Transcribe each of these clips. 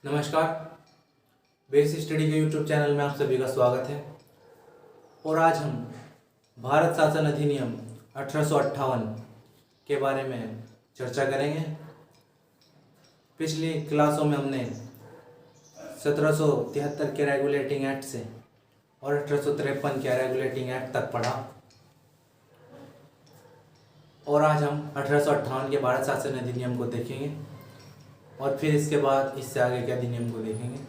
नमस्कार। Base study के YouTube channel में आप सभी का स्वागत है। और आज हम भारत शासन अधिनियम 1858 के बारे में चर्चा करेंगे। पिछली क्लासों में हमने 1773 के रेगुलेटिंग एक्ट से और 1853 के रेगुलेटिंग एक्ट तक पढ़ा, और आज हम 1858 के भारत शासन अधिनियम को देखेंगे और फिर इसके बाद इससे आगे के अधिनियम को देखेंगे।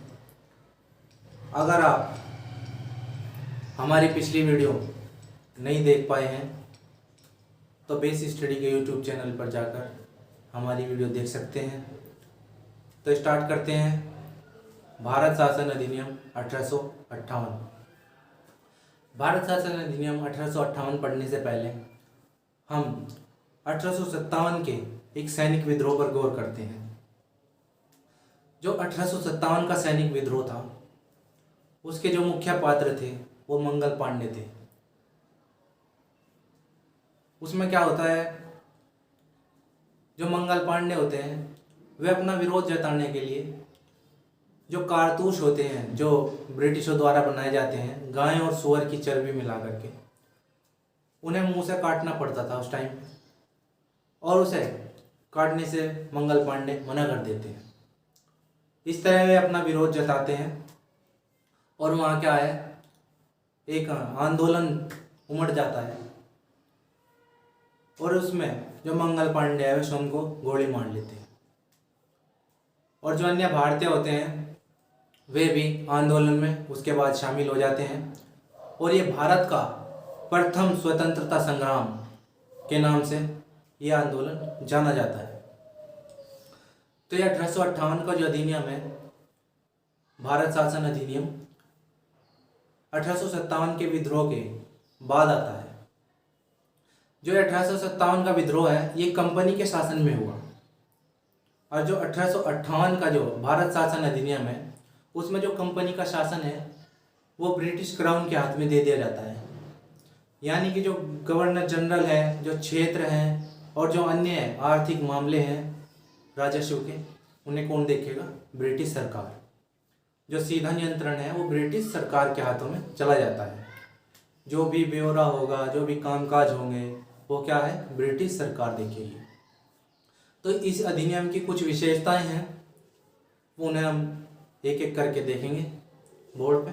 अगर आप हमारी पिछली वीडियो नहीं देख पाए हैं तो बेस स्टडी के यूट्यूब चैनल पर जाकर हमारी वीडियो देख सकते हैं। तो स्टार्ट करते हैं। भारत शासन अधिनियम 1858। भारत शासन अधिनियम 1858 पढ़ने से पहले हम 1857 के एक सैनिक विद्रोह पर गौर करते हैं। जो 1857 का सैनिक विद्रोह था, उसके जो मुख्य पात्र थे वो मंगल पांडे थे। उसमें क्या होता है, जो मंगल पांडे होते हैं वे अपना विरोध जताने के लिए जो कारतूस होते हैं जो ब्रिटिशों द्वारा बनाए जाते हैं, गाय और सुअर की चर्बी मिला करके, उन्हें मुंह से काटना पड़ता था उस टाइम, और उसे काटने से मंगल पांडे मना कर देते हैं। इस तरह वे अपना विरोध जताते हैं और वहाँ क्या है, एक आंदोलन उमड़ जाता है और उसमें जो मंगल पांडे है वे स्वयं को गोली मार लेते हैं। और जो अन्य भारतीय होते हैं वे भी आंदोलन में उसके बाद शामिल हो जाते हैं, और ये भारत का प्रथम स्वतंत्रता संग्राम के नाम से ये आंदोलन जाना जाता है। तो ये 1858 का जो अधिनियम है, भारत शासन अधिनियम, 1857 के विद्रोह के बाद आता है। जो 1857 का विद्रोह है ये कंपनी के शासन में हुआ, और जो 1858 का जो भारत शासन अधिनियम है उसमें जो कंपनी का शासन है वो ब्रिटिश क्राउन के हाथ में दे दिया जाता है। यानी कि जो गवर्नर जनरल है, जो क्षेत्र हैं और जो अन्य आर्थिक मामले हैं राजस्व के, उन्हें कौन देखेगा? ब्रिटिश सरकार। जो सीधा नियंत्रण है वो ब्रिटिश सरकार के हाथों में चला जाता है। जो भी ब्यौरा होगा, जो भी कामकाज होंगे, वो क्या है? ब्रिटिश सरकार देखेगी। तो इस अधिनियम की कुछ विशेषताएं हैं, उन्हें हम एक एक करके देखेंगे बोर्ड पे।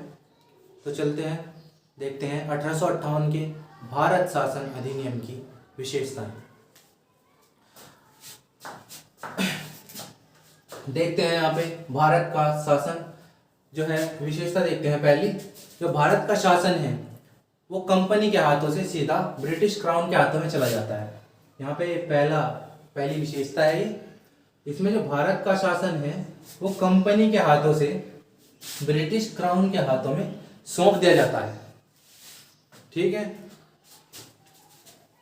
तो चलते हैं, देखते हैं 1858 के भारत शासन अधिनियम की विशेषताएं। देखते हैं यहाँ पे भारत का शासन जो है, विशेषता देखते हैं। पहली, जो भारत का शासन है वो कंपनी के हाथों से सीधा ब्रिटिश क्राउन के हाथों में चला जाता है। यहाँ पे पहली विशेषता है ये। इसमें जो भारत का शासन है वो कंपनी के हाथों से ब्रिटिश क्राउन के हाथों में सौंप दिया जाता है। ठीक है।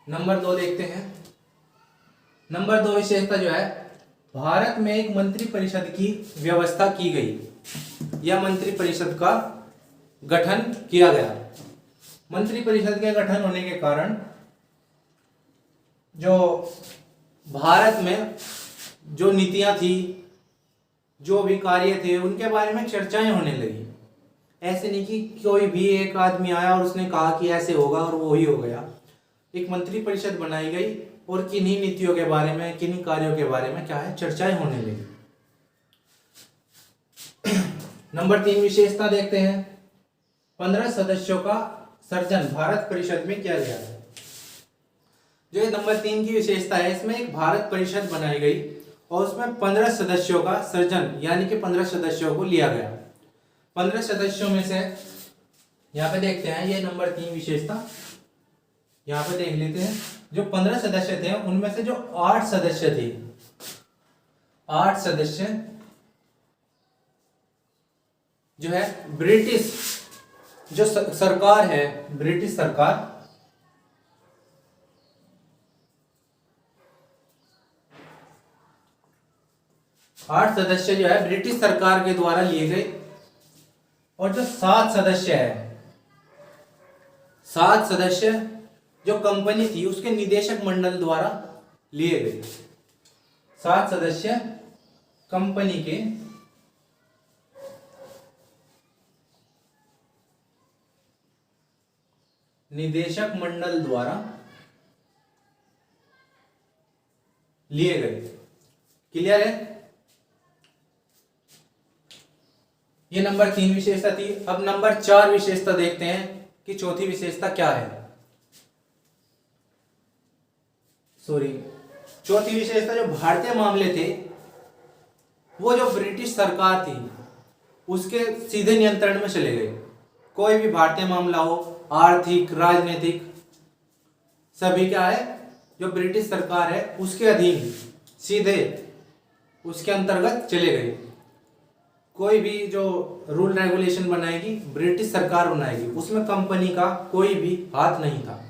नंबर 2 देखते हैं। नंबर 2 विशेषता जो है, भारत में एक मंत्री परिषद की व्यवस्था की गई, या मंत्री परिषद का गठन किया गया। मंत्री परिषद के गठन होने के कारण जो भारत में जो नीतियां थी, जो भी कार्य थे, उनके बारे में चर्चाएं होने लगी। ऐसे नहीं कि कोई भी एक आदमी आया और उसने कहा कि ऐसे होगा और वो ही हो गया। एक मंत्री परिषद बनाई गई और किन्हीं नीतियों के बारे में, किन्हीं कार्यों के बारे में क्या है, चर्चाएं होने लगी। नंबर 3 विशेषता देखते हैं। 15 सदस्यों का सृजन भारत परिषद में किया गया है। जो ये नंबर 3 की विशेषता है, इसमें एक भारत परिषद बनाई गई और उसमें 15 सदस्यों का सृजन, यानी कि 15 सदस्यों को लिया गया। 15 सदस्यों में से यहाँ पे देखते हैं, ये नंबर 3 विशेषता यहाँ पे देख लेते हैं। जो 15 सदस्य थे उनमें से जो 8 सदस्य थे, 8 सदस्य जो है ब्रिटिश जो सरकार है, ब्रिटिश सरकार, आठ सदस्य जो है ब्रिटिश सरकार के द्वारा लिए गए, और जो 7 सदस्य है, 7 सदस्य जो कंपनी थी उसके निदेशक मंडल द्वारा लिए गए। 7 सदस्य कंपनी के निदेशक मंडल द्वारा लिए गए। क्लियर है? ये नंबर 3 विशेषता थी। अब नंबर 4 विशेषता देखते हैं कि चौथी विशेषता क्या है। चौथी विशेषता, जो भारतीय मामले थे वो जो ब्रिटिश सरकार थी उसके सीधे नियंत्रण में चले गए। कोई भी भारतीय मामला हो, आर्थिक, राजनीतिक, सभी क्या है, जो ब्रिटिश सरकार है उसके अधीन, सीधे उसके अंतर्गत चले गए। कोई भी जो रूल रेगुलेशन बनाएगी ब्रिटिश सरकार बनाएगी, उसमें कंपनी का कोई भी हाथ नहीं था।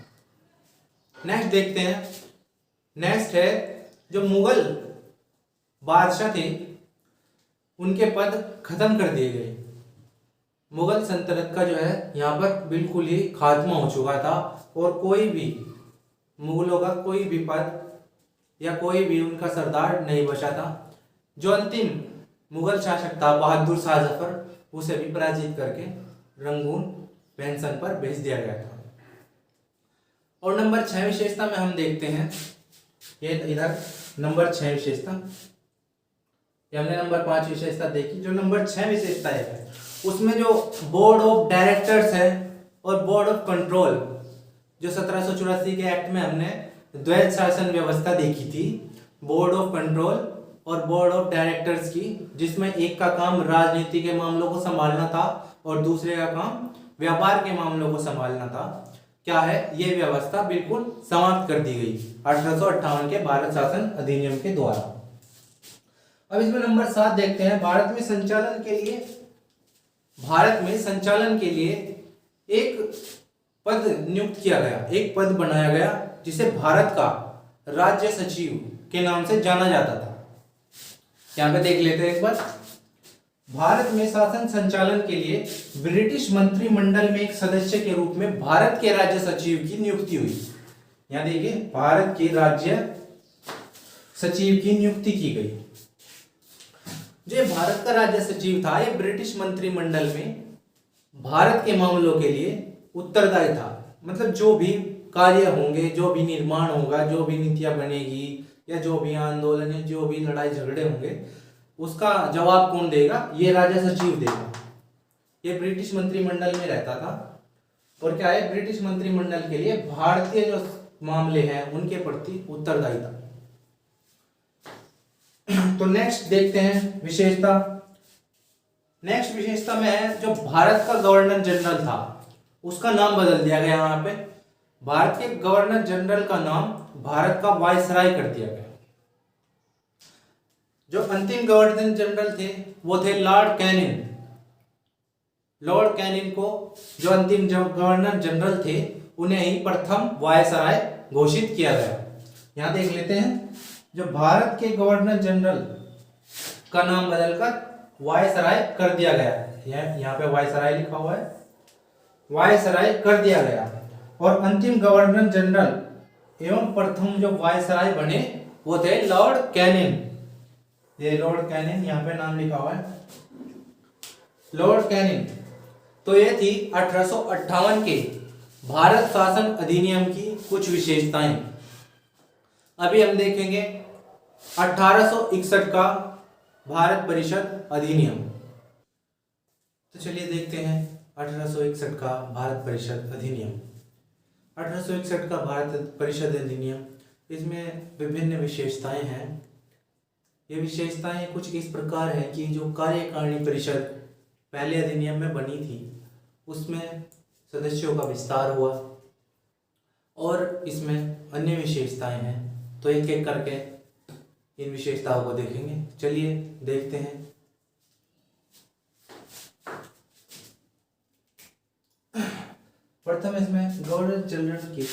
नेक्स्ट देखते हैं। नेक्स्ट है, जो मुगल बादशाह थे उनके पद खत्म कर दिए गए। मुगल सल्तनत का जो है यहाँ पर बिल्कुल ही खात्मा हो चुका था और कोई भी मुगलों का कोई भी पद या कोई भी उनका सरदार नहीं बचा था। जो अंतिम मुगल शासक था बहादुर शाह जफर, उसे भी पराजित करके रंगून पेंशन पर भेज दिया गया था। और नंबर 6 विशेषता में हम देखते हैं, ये इधर नंबर 6 विशेषता, ये हमने नंबर 5 विशेषता देखी। जो नंबर 6 विशेषता है उसमें जो बोर्ड ऑफ डायरेक्टर्स है और बोर्ड ऑफ कंट्रोल, जो 1784 के एक्ट में हमने द्वैध शासन व्यवस्था देखी थी, बोर्ड ऑफ कंट्रोल और बोर्ड ऑफ डायरेक्टर्स की, जिसमें एक का काम राजनीति के मामलों को संभालना था और दूसरे का काम व्यापार के मामलों को संभालना था। क्या है, ये व्यवस्था बिल्कुल समाप्त कर दी गई 1858 के भारत शासन अधिनियम के द्वारा। अब इसमें नंबर 7 देखते हैं। भारत में संचालन के लिए एक पद नियुक्त किया गया, एक पद बनाया गया जिसे भारत का राज्य सचिव के नाम से जाना जाता था। यहाँ पे देख लेते हैं एक बार। भारत में शासन संचालन के लिए ब्रिटिश मंत्रिमंडल में एक सदस्य के रूप में भारत के राज्य सचिव की नियुक्ति हुई। यहाँ देखिए, भारत के राज्य सचिव की नियुक्ति की गई। जो भारत का राज्य सचिव था, ये ब्रिटिश मंत्रिमंडल में भारत के मामलों के लिए उत्तरदायी था। मतलब जो भी कार्य होंगे, जो भी निर्माण होगा, जो भी नीतियां बनेगी या जो भी आंदोलन है, जो भी लड़ाई झगड़े होंगे, उसका जवाब कौन देगा? ये राज्य सचिव देगा। ये ब्रिटिश मंत्रिमंडल में रहता था और क्या है, ब्रिटिश मंत्रिमंडल के लिए भारतीय जो मामले हैं उनके प्रति उत्तरदायी था। तो नेक्स्ट देखते हैं विशेषता। नेक्स्ट विशेषता में है, जो भारत का गवर्नर जनरल था उसका नाम बदल दिया गया। यहाँ पे भारत के गवर्नर जनरल का नाम भारत का वायसराय कर दिया गया। जो अंतिम गवर्नर जनरल थे वो थे लॉर्ड कैनिंग। लॉर्ड कैनिंग को जो अंतिम गवर्नर जनरल थे उन्हें ही प्रथम वायसराय घोषित किया गया। यहां देख लेते हैं, जो भारत के गवर्नर जनरल का नाम बदलकर वायसराय कर दिया गया। यहाँ पे वायसराय लिखा हुआ है, वायसराय कर दिया गया। और अंतिम गवर्नर जनरल एवं प्रथम जो वायसराय बने वो थे लॉर्ड कैनिंग। ये लॉर्ड कैनिंग यहाँ पे नाम लिखा हुआ है, लॉर्ड कैनिंग। तो ये थी 1858 के भारत शासन अधिनियम की कुछ विशेषताएं। अभी हम देखेंगे 1861 का भारत परिषद अधिनियम। तो चलिए देखते हैं 1861 का भारत परिषद अधिनियम। 1861 का भारत परिषद अधिनियम, इसमें विभिन्न विशेषताएं हैं। ये विशेषताएं कुछ इस प्रकार है कि जो कार्यकारिणी परिषद पहले अधिनियम में बनी थी उसमें सदस्यों का विस्तार हुआ और इसमें अन्य विशेषताएं हैं। तो एक एक करके इन विशेषताओं को देखेंगे। चलिए देखते हैं। प्रथम इसमें गवर्नर जनरल की,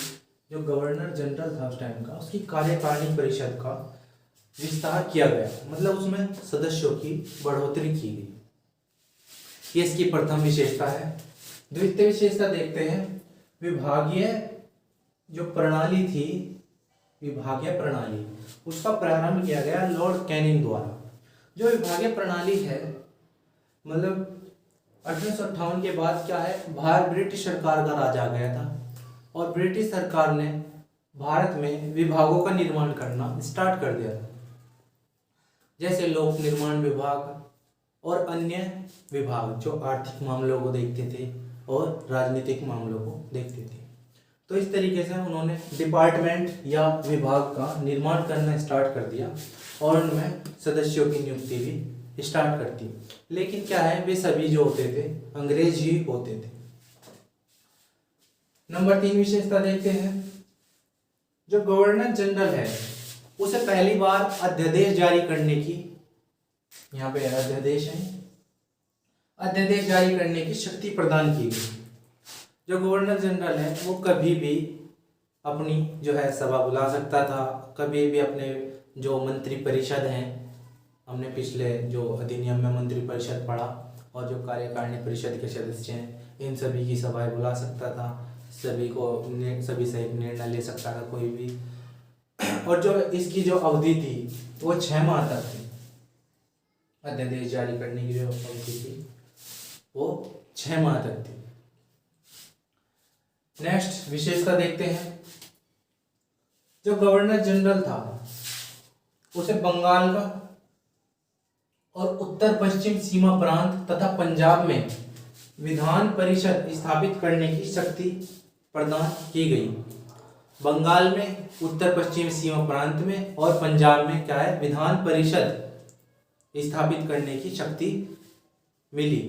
जो गवर्नर जनरल था उस टाइम का, उसकी कार्यकारिणी परिषद का विस्तार किया गया, मतलब उसमें सदस्यों की बढ़ोतरी की गई। ये इसकी प्रथम विशेषता है। द्वितीय विशेषता देखते हैं, विभागीय जो प्रणाली थी, विभागीय प्रणाली, उसका प्रारंभ किया गया लॉर्ड कैनिंग द्वारा। जो विभागीय प्रणाली है, मतलब 1858 के बाद क्या है, भारत ब्रिटिश सरकार का राज आ गया था। और ब्रिटिश सरकार ने भारत में विभागों का निर्माण करना स्टार्ट कर दिया था, जैसे लोक निर्माण विभाग और अन्य विभाग जो आर्थिक मामलों को देखते थे और राजनीतिक मामलों को देखते थे। तो इस तरीके से उन्होंने डिपार्टमेंट या विभाग का निर्माण करना स्टार्ट कर दिया और उनमें सदस्यों की नियुक्ति भी स्टार्ट कर दी। लेकिन क्या है, वे सभी जो होते थे अंग्रेज ही होते थे। नंबर 3 विशेषता देखते हैं। जो गवर्नर जनरल है उसे पहली बार अध्यादेश जारी करने की, यहाँ पे अध्यादेश है, अध्यादेश जारी करने की शक्ति प्रदान की गई। जो गवर्नर जनरल है वो कभी भी अपनी जो है सभा बुला सकता था, कभी भी अपने जो मंत्री परिषद हैं, हमने पिछले जो अधिनियम में मंत्री परिषद पढ़ा, और जो कार्यकारिणी परिषद के सदस्य हैं इन सभी की सभाएं बुला सकता था, सभी से एक निर्णय ले सकता था कोई भी। और जो इसकी जो अवधि थी वो 6 माह तक थी। अध्यादेश जारी करने की जो अवधि थी वो 6 माह तक थी। नेक्स्ट विशेषता देखते हैं। जो गवर्नर जनरल था उसे बंगाल का और उत्तर पश्चिम सीमा प्रांत तथा पंजाब में विधान परिषद स्थापित करने की शक्ति प्रदान की गई। बंगाल में, उत्तर पश्चिम सीमा प्रांत में और पंजाब में क्या है, विधान परिषद स्थापित करने की शक्ति मिली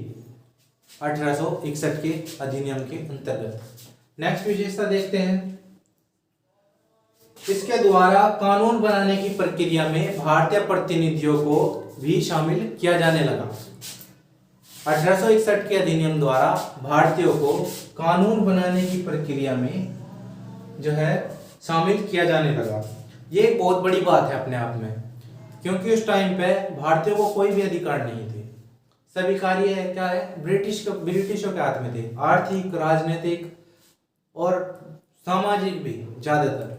1861 के अधिनियम के अंतर्गत। नेक्स्ट विशेषता देखते हैं। इसके द्वारा कानून बनाने की प्रक्रिया में भारतीय प्रतिनिधियों को भी शामिल किया जाने लगा। 1861 के अधिनियम द्वारा भारतीयों को कानून बनाने की प्रक्रिया में जो है शामिल किया जाने लगा। ये एक बहुत बड़ी बात है अपने आप में, क्योंकि उस टाइम पे भारतीयों को कोई भी अधिकार नहीं थे। सभी कार्य क्या है, ब्रिटिशों के हाथ में थे। आर्थिक, राजनीतिक और सामाजिक भी ज्यादातर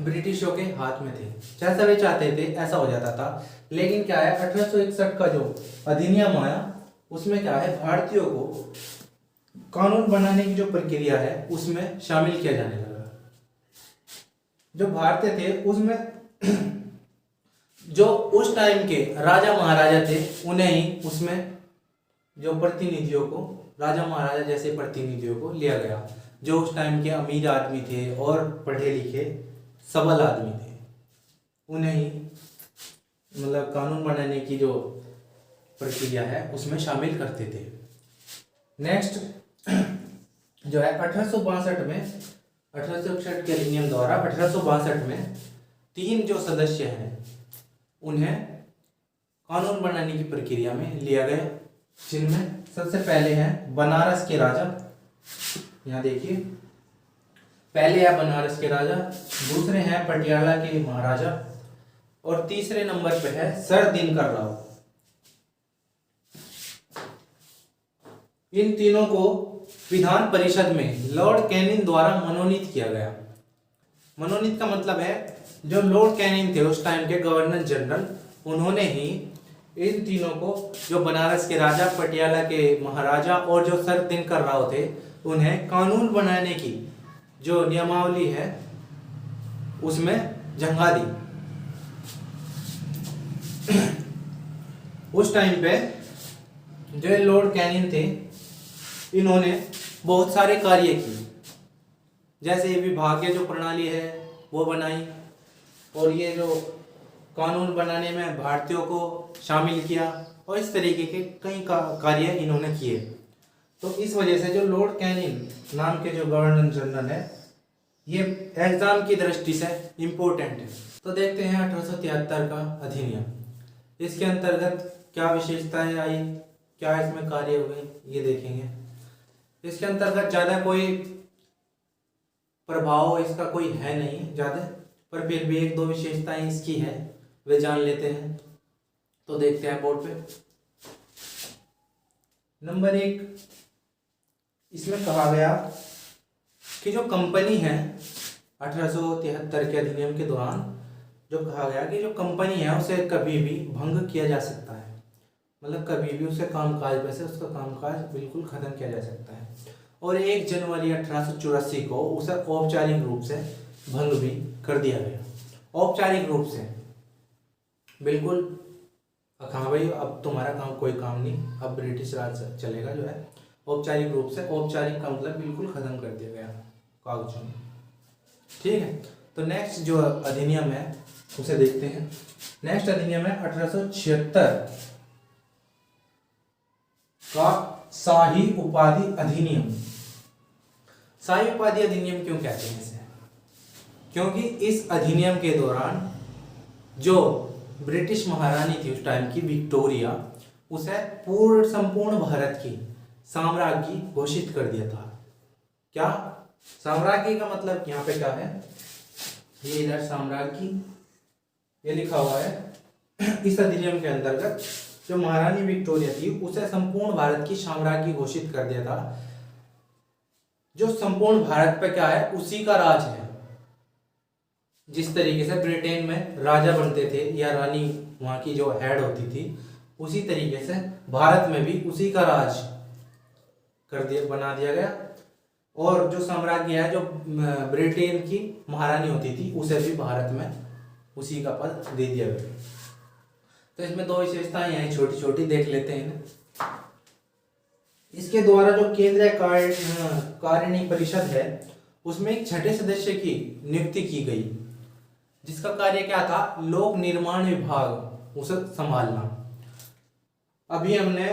ब्रिटिशों के हाथ में थे। जैसा वे चाहते थे ऐसा हो जाता था। लेकिन क्या है, 1861 का जो अधिनियम आया उसमें क्या है, भारतीयों को कानून बनाने की जो प्रक्रिया है उसमें शामिल किया जाने लगा। जो भारतीय थे उसमें जो उस टाइम के राजा महाराजा थे उन्हें ही उसमें जो प्रतिनिधियों को, राजा महाराजा जैसे प्रतिनिधियों को लिया गया, जो उस टाइम के अमीर आदमी थे और पढ़े लिखे सबल आदमी थे, उन्हें ही मतलब कानून बनाने की जो प्रक्रिया है उसमें शामिल करते थे। नेक्स्ट जो है 1862 में, 1861 के अधिनियम द्वारा 1862 में 3 जो सदस्य हैं उन्हें कानून बनाने की प्रक्रिया में लिया गया, जिनमें सबसे पहले हैं बनारस के राजा। यहाँ देखिए, पहले है बनारस के राजा, दूसरे हैं पटियाला के महाराजा और तीसरे नंबर पे है सर दिनकर राव। इन तीनों को विधान परिषद में लॉर्ड कैनिंग द्वारा मनोनीत किया गया। मनोनीत का मतलब है जो लॉर्ड कैनिंग थे उस टाइम के गवर्नर जनरल, उन्होंने ही इन तीनों को, जो बनारस के राजा, पटियाला के महाराजा और जो सर दिनकर राव थे, उन्हें कानून बनाने की जो नियमावली है उसमें जंगा दी। उस टाइम पे जो लॉर्ड कैनिंग थे इन्होंने बहुत सारे कार्य किए, जैसे विभागीय जो प्रणाली है वो बनाई और ये जो कानून बनाने में भारतीयों को शामिल किया और इस तरीके के कई कार्य इन्होंने किए। तो इस वजह से जो लॉर्ड कैनिंग नाम के जो गवर्नर जनरल है ये एग्जाम की दृष्टि से इम्पोर्टेंट है। तो देखते हैं 1873 का अधिनियम, इसके अंतर्गत क्या विशेषताएं आई, क्या इसमें कार्य हुए, ये देखेंगे। इसके अंतर्गत ज़्यादा कोई प्रभाव इसका कोई है नहीं ज़्यादा, पर फिर भी 1-2 विशेषताएं इसकी है, वे जान लेते हैं। तो देखते हैं बोर्ड पे। नंबर 1, इसमें कहा गया कि जो कंपनी है 1873 के अधिनियम के दौरान जो कहा गया कि जो कंपनी है उसे कभी भी भंग किया जा सकता है, मतलब कभी भी उसे कामकाज पे से उसका कामकाज बिल्कुल खत्म किया जा सकता है। और 1 जनवरी 1884 को उसे औपचारिक रूप से भंग भी कर दिया गया। औपचारिक रूप से, बिल्कुल हाँ भाई अब तुम्हारा काम कोई काम नहीं, अब ब्रिटिश राज चलेगा जो है। औपचारिक रूप से, औपचारिक का मतलब बिल्कुल खत्म कर दिया गया कागजों में। ठीक है, तो नेक्स्ट जो अधिनियम है उसे देखते हैं। नेक्स्ट अधिनियम है 1876 का शाही उपाधि अधिनियम। शाही उपाधि अधिनियम क्यों कहते हैं इसे? क्योंकि इस अधिनियम के दौरान जो ब्रिटिश महारानी थी उस टाइम की, विक्टोरिया, उसे संपूर्ण भारत की साम्राज्ञी घोषित कर दिया था। क्या साम्राज्ञी का मतलब यहाँ पे क्या है? ये इधर साम्राज्ञी ये लिखा हुआ है। इस अधिनियम के अंतर्गत जो महारानी विक्टोरिया थी उसे संपूर्ण भारत की साम्राज्ञी घोषित कर दिया था। जो संपूर्ण भारत पे क्या है, उसी का राज है। जिस तरीके से ब्रिटेन में राजा बनते थे या रानी वहां की जो हेड होती थी, उसी तरीके से भारत में भी उसी का राज कर दिया, बना दिया गया। और जो साम्राज्य है, जो ब्रिटेन की महारानी होती थी, उसे भी भारत में उसी का पद दे दिया गया। तो इसमें 2 विशेषताएं हैं, छोटी छोटी देख लेते हैं ना। इसके द्वारा जो केंद्रीय कार्यकारिणी परिषद है उसमें एक छठे सदस्य की नियुक्ति की गई, जिसका कार्य क्या था? लोक निर्माण विभाग उसे संभालना। अभी हमने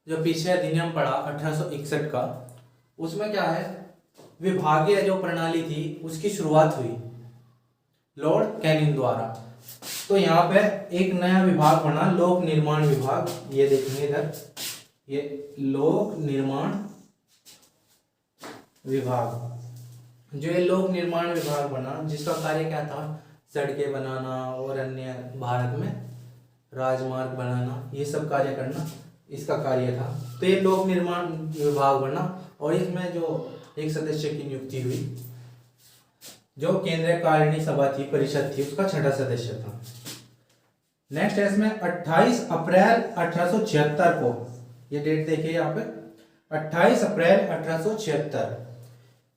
जो पीछे अधिनियम पढ़ा 1861 का, उसमें क्या है, विभागीय जो प्रणाली थी उसकी शुरुआत हुई लॉर्ड कैनिंग द्वारा। तो यहाँ पे एक नया विभाग बना, लोक निर्माण विभाग। ये देखेंगे इधर, ये लोक निर्माण विभाग। जो ये लोक निर्माण विभाग बना, जिसका कार्य क्या था? सड़कें बनाना और अन्य भारत में राजमार्ग बनाना, ये सब कार्य करना इसका कार्य था। तो ये लोक निर्माण विभाग बना और इसमें जो एक सदस्य की नियुक्ति हुई, जो केंद्रीय कारिणी सभा थी, परिषद थी, उसका छठा सदस्य था। नेक्स्ट है इसमें 28 अप्रैल 1876 को, ये डेट देखिए यहाँ पे, 28 अप्रैल 1876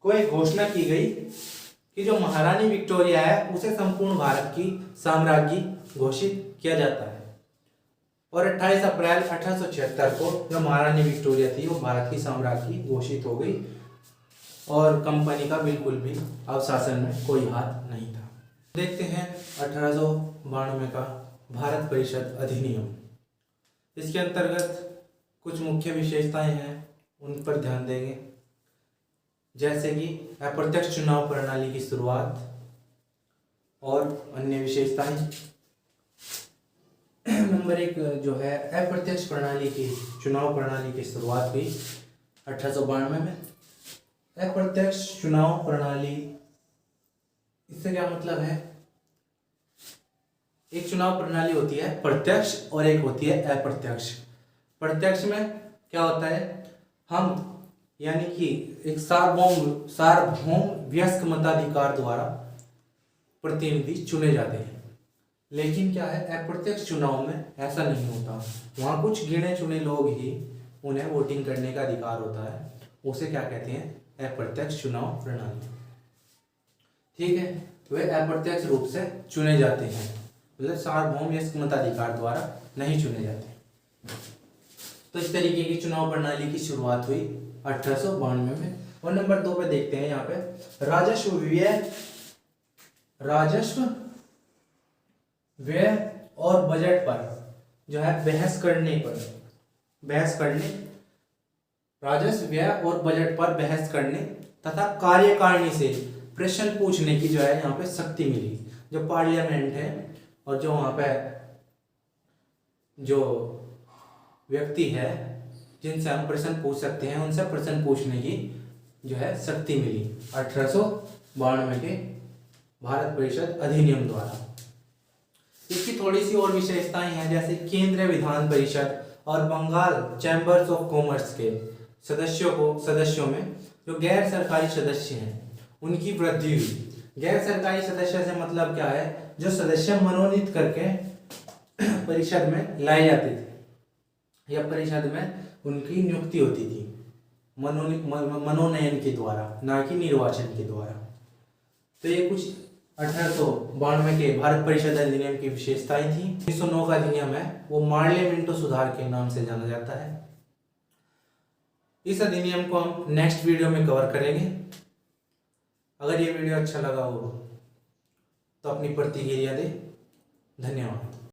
को एक घोषणा की गई कि जो महारानी विक्टोरिया है उसे संपूर्ण भारत की साम्राज्ञी घोषित किया जाता है। और 28 अप्रैल 1876 को जो महारानी विक्टोरिया थी वो भारत की साम्राज्ञी घोषित हो गई और कंपनी का बिल्कुल भी अब शासन में कोई हाथ नहीं था। देखते हैं 1892 का भारत परिषद अधिनियम। इसके अंतर्गत कुछ मुख्य विशेषताएं हैं, उन पर ध्यान देंगे, जैसे कि अप्रत्यक्ष चुनाव प्रणाली की शुरुआत और अन्य विशेषताएं। नंबर 1 जो है, अप्रत्यक्ष प्रणाली की चुनाव प्रणाली की शुरुआत हुई 1892 में। अप्रत्यक्ष चुनाव प्रणाली, इससे क्या मतलब है? एक चुनाव प्रणाली होती है प्रत्यक्ष और एक होती है अप्रत्यक्ष। प्रत्यक्ष में क्या होता है, हम यानी कि एक सार्वभौम वयस्क मताधिकार द्वारा प्रतिनिधि चुने जाते हैं। लेकिन क्या है, अप्रत्यक्ष चुनाव में ऐसा नहीं होता। वहाँ कुछ गिने चुने लोग ही उन्हें वोटिंग करने का अधिकार होता है। उसे क्या कहते हैं? अप्रत्यक्ष चुनाव प्रणाली। ठीक है, वे अप्रत्यक्ष रूप से चुने जाते हैं, मतलब सार्वभौम वयस्क मताधिकार द्वारा नहीं चुने जाते। तो इस तरीके की चुनाव प्रणाली की शुरुआत हुई 1892 में। और नंबर 2 पे देखते हैं यहाँ पे, राजस्व व्यय और बजट पर जो है राजस्व व्यय और बजट पर बहस करने तथा कार्यकारिणी से प्रश्न पूछने की जो है यहाँ पे शक्ति मिली। जो पार्लियामेंट है और जो वहाँ पे जो व्यक्ति है जिनसे हम प्रश्न पूछ सकते हैं, उनसे प्रश्न पूछने की जो है शक्ति मिली 1892 के भारत परिषद अधिनियम द्वारा। इसकी थोड़ी सी और विशेषताएं हैं, जैसे केंद्रीय विधान परिषद और बंगाल चैम्बर्स ऑफ कॉमर्स के सदस्यों में जो गैर सरकारी सदस्य हैं उनकी वृद्धि हुई। गैर सरकारी सदस्य से मतलब क्या है, जो सदस्य मनोनीत करके परिषद में लाए जाते थे या परिषद में उनकी नियुक्ति होती थी, मनोनयन के द्वारा, ना कि निर्वाचन के द्वारा। तो ये कुछ 1892 के भारत परिषद अधिनियम की विशेषताएं थी। 1909 का अधिनियम है वो मार्ले-मिंटो सुधार के नाम से जाना जाता है। इस अधिनियम को हम नेक्स्ट वीडियो में कवर करेंगे। अगर ये वीडियो अच्छा लगा हो तो अपनी प्रतिक्रिया दें। धन्यवाद।